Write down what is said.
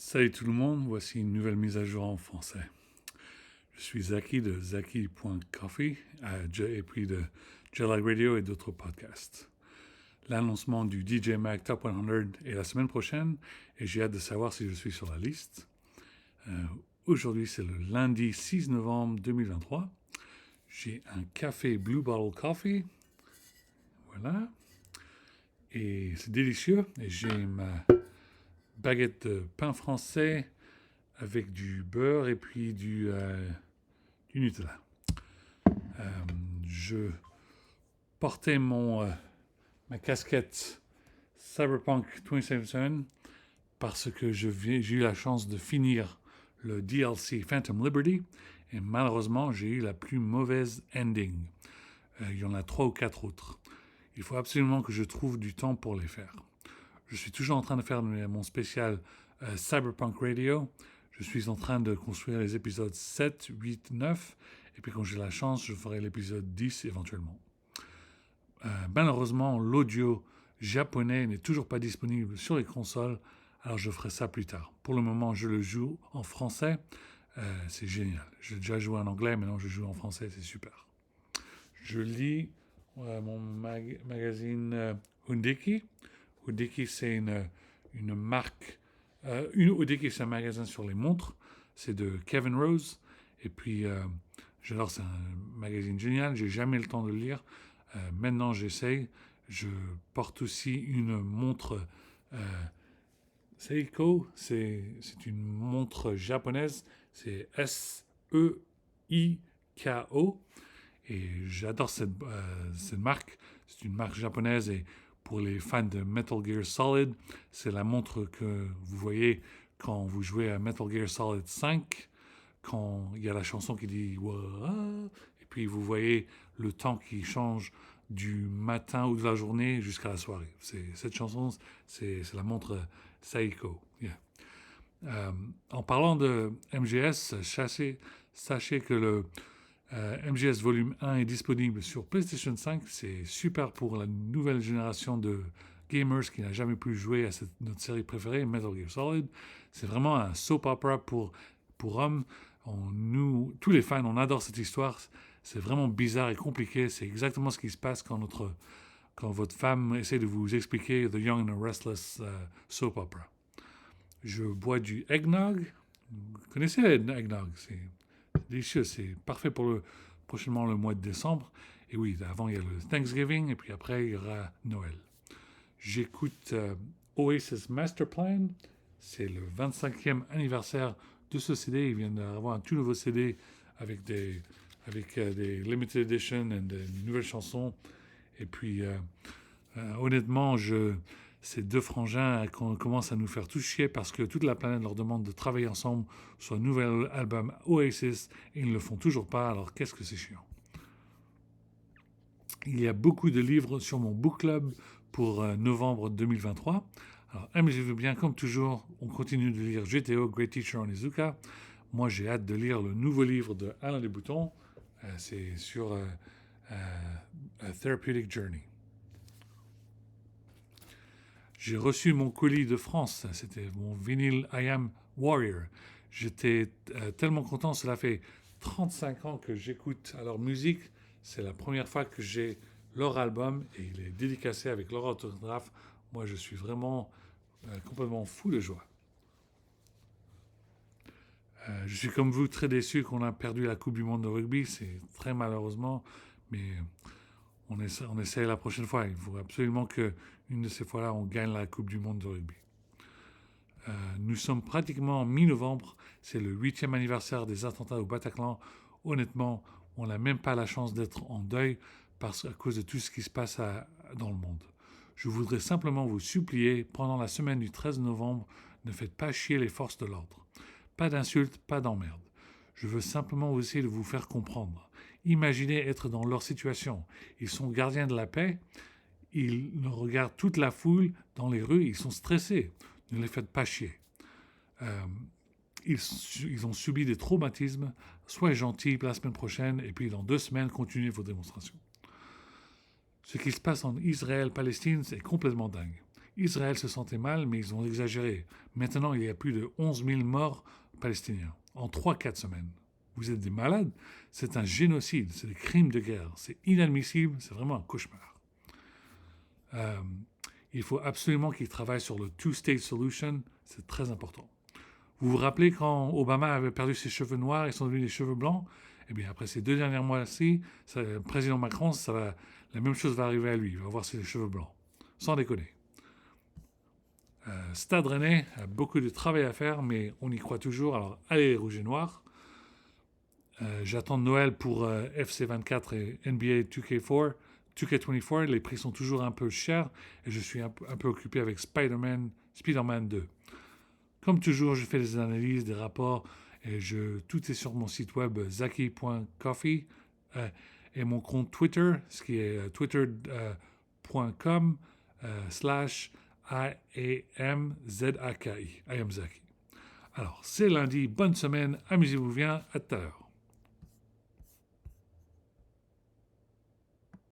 Salut tout le monde, voici une nouvelle mise à jour en français. Je suis Zaki de Zaki.coffee et puis de Jelly Radio et d'autres podcasts. L'annoncement du DJ Mag Top 100 est la semaine prochaine et j'ai hâte de savoir si je suis sur la liste. Aujourd'hui, c'est le lundi 6 novembre 2023. J'ai un café Blue Bottle Coffee. Voilà. Et c'est délicieux. Et j'ai ma baguette de pain français avec du beurre et puis du Nutella. Je portais ma casquette Cyberpunk 2077 parce que j'ai eu la chance de finir le DLC Phantom Liberty et malheureusement j'ai eu la plus mauvaise ending. Il y en a 3 ou 4 autres. Il faut absolument que je trouve du temps pour les faire. Je suis toujours en train de faire mon spécial Cyberpunk Radio. Je suis en train de construire les épisodes 7, 8, 9. Et puis quand j'ai la chance, je ferai l'épisode 10 éventuellement. Malheureusement, l'audio japonais n'est toujours pas disponible sur les consoles. Alors je ferai ça plus tard. Pour le moment, je le joue en français. C'est génial. J'ai déjà joué en anglais, maintenant je joue en français. C'est super. Je lis mon magazine Undeki. Undeki, c'est une marque. Undeki, c'est un magasin sur les montres. C'est de Kevin Rose. Et puis, j'adore, c'est un magazine génial. J'ai jamais le temps de le lire. Maintenant, j'essaye. Je porte aussi une montre Seiko. C'est une montre japonaise. C'est S-E-I-K-O. Et j'adore cette marque. C'est une marque japonaise et pour les fans de Metal Gear Solid, c'est la montre que vous voyez quand vous jouez à Metal Gear Solid 5, quand il y a la chanson qui dit Wah! Et puis vous voyez le temps qui change du matin ou de la journée jusqu'à la soirée. Cette chanson, c'est la montre Seiko. Yeah. En parlant de MGS, sachez que le MGS Volume 1 est disponible sur PlayStation 5. C'est super pour la nouvelle génération de gamers qui n'a jamais pu jouer à notre série préférée, Metal Gear Solid. C'est vraiment un soap opera pour hommes. Tous les fans, on adore cette histoire. C'est vraiment bizarre et compliqué. C'est exactement ce qui se passe quand votre femme essaie de vous expliquer The Young and the Restless soap opera. Je bois du eggnog. Vous connaissez l'eggnog? C'est délicieux, c'est parfait pour prochainement le mois de décembre. Et oui, avant il y a le Thanksgiving et puis après il y aura Noël. J'écoute Oasis Master Plan. C'est le 25e anniversaire de ce CD. Ils viennent d'avoir un tout nouveau CD avec des limited edition et des nouvelles chansons. Et puis honnêtement, ces deux frangins commencent à nous faire tout chier parce que toute la planète leur demande de travailler ensemble sur un nouvel album Oasis et ils ne le font toujours pas, alors qu'est-ce que c'est chiant. Il y a beaucoup de livres sur mon book club pour novembre 2023. Alors amusez-vous bien, comme toujours, on continue de lire GTO, Great Teacher Onizuka. Moi j'ai hâte de lire le nouveau livre de Alain Desboutons. C'est sur A Therapeutic Journey. J'ai reçu mon colis de France, c'était mon vinyle I Am Warrior. J'étais tellement content, cela fait 35 ans que j'écoute leur musique. C'est la première fois que j'ai leur album et il est dédicacé avec leur autographe. Moi, je suis vraiment complètement fou de joie. Je suis comme vous très déçu qu'on a perdu la Coupe du Monde de rugby. C'est très malheureusement, mais on essaie la prochaine fois. Il faut absolument qu'une de ces fois-là, on gagne la Coupe du Monde de rugby. Nous sommes pratiquement en mi-novembre. C'est le 8e anniversaire des attentats au Bataclan. Honnêtement, on n'a même pas la chance d'être en deuil à cause de tout ce qui se passe dans le monde. Je voudrais simplement vous supplier, pendant la semaine du 13 novembre, ne faites pas chier les forces de l'ordre. Pas d'insultes, pas d'emmerdes. Je veux simplement essayer de vous faire comprendre. Imaginez être dans leur situation. Ils sont gardiens de la paix. Ils regardent toute la foule dans les rues. Ils sont stressés. Ne les faites pas chier. Ils ont subi des traumatismes. Soyez gentils la semaine prochaine et puis dans 2 semaines, continuez vos démonstrations. Ce qui se passe en Israël-Palestine, c'est complètement dingue. Israël se sentait mal, mais ils ont exagéré. Maintenant, il y a plus de 11 000 morts palestiniens en 3-4 semaines. Vous êtes des malades? C'est un génocide, c'est des crimes de guerre. C'est inadmissible, c'est vraiment un cauchemar. Il faut absolument qu'ils travaillent sur le two-state solution, c'est très important. Vous vous rappelez quand Obama avait perdu ses cheveux noirs et sont devenus des cheveux blancs? Eh bien, après ces 2 derniers mois-ci, le président Macron, la même chose va arriver à lui. Il va avoir ses cheveux blancs. Sans déconner. Stade Rennais a beaucoup de travail à faire, mais on y croit toujours. Alors, allez les rouges et noirs. J'attends Noël pour FC24 et NBA 2K24. Les prix sont toujours un peu chers et je suis un peu occupé avec Spider-Man 2. Comme toujours, je fais des analyses, des rapports et tout est sur mon site web zaki.coffee et mon compte Twitter, ce qui est twitter.com/IAMZAKI. Alors, c'est lundi, bonne semaine, amusez-vous bien, à tout à l'heure.